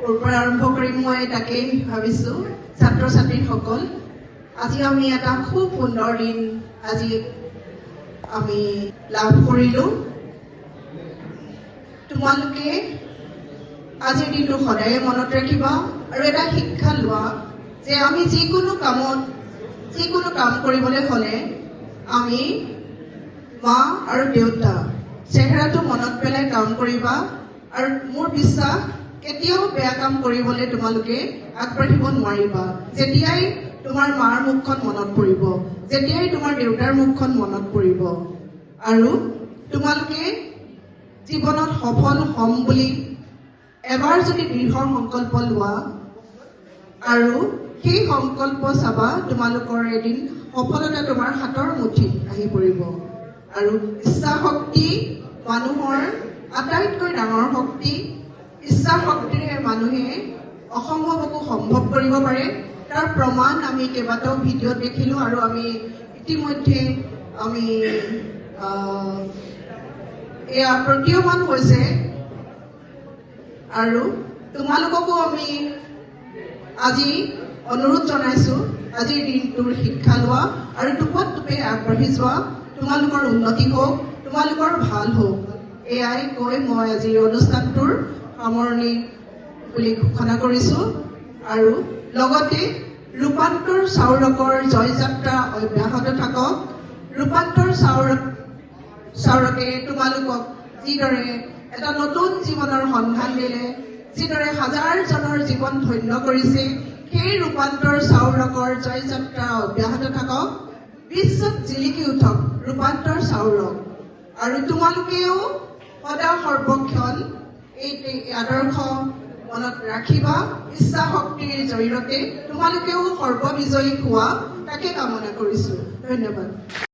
পৰা আৰম্ভ কৰিম মই তাকেই ভাবিছো ছাত্ৰ ছাত্ৰীসকল আজি আমি এটা খুব সুন্দৰ দিন আজি আমি লাভ কৰিলো তোমালোকে আজিৰ দিনটো সদায় মনত ৰাখিবা আৰু এটা শিক্ষা লোৱা যে আমি যিকোনো কাম কৰিবলৈ হলে আমি মা আৰু দেউতা চেহেৰাটো মনত পেলাই কাম কৰিবা আৰু মোৰ বিশ্বাস কেতিয়াও বেয়া কাম কৰিবলৈ তোমালোকে আগবাঢ়িব নোৱাৰিবা যেতিয়াই তোমাৰ মাৰ মুখখন মনত পৰিব যেতিয়াই তোমাৰ দেউতাৰ মুখখন মনত পৰিব আৰু তোমালোকে জীৱনত সফল হ'ম বুলি এবাৰ যদি দৃঢ় সংকল্প লোৱা আৰু সেই সংকল্প চাবা তোমালোকৰ এদিন সফলতা তোমাৰ হাতৰ মুঠিত আহি পৰিব আৰু ইচ্ছা শক্তি মানুহৰ আটাইতকৈ ডাঙৰ শক্তি ইচ্ছা শক্তিৰে মানুহে অসম্ভৱকো সম্ভৱ কৰিব পাৰে তাৰ প্ৰমাণ আমি কেইবাটাও ভিডিঅ'ত দেখিলো আৰু আমি ইতিমধ্যে আমি এয়া প্ৰতীয়মান হৈছে আৰু তোমালোককো আমি আজি অনুৰোধ জনাইছো আজিৰ দিনটোৰ শিক্ষা লোৱা আৰু টোপে আগবাঢ়ি যোৱা তোমালোকৰ উন্নতি হওক তোমালোকৰ ভাল হওক এয়াই কৈ মই আজিৰ অনুষ্ঠানটোৰ সামৰণি বুলি ঘোষণা কৰিছো আৰু লগতে ৰূপান্তৰ চাউৰকৰ জয়যাত্ৰা অব্যাহত থাকক ৰূপান্তৰ চাউৰকে তোমালোকক যিদৰে এটা নতুন জীৱনৰ সন্ধান দিলে যিদৰে হাজাৰজনৰ জীৱন ধন্য কৰিছে সেই ৰূপান্তৰ চাউৰকৰ জয়যাত্ৰা অব্যাহত থাকক বিশ্বত জিলিকি উঠক ৰূপান্তৰ চাউৰক আৰু তোমালোকেও সদা সৰ্বক্ষণ এই আদৰ্শ মনত ৰাখিবা ইচ্ছা শক্তিৰ জৰিয়তে তোমালোকেও সৰ্ববিজয়ী হোৱা তাকে কামনা কৰিছো ধন্যবাদ।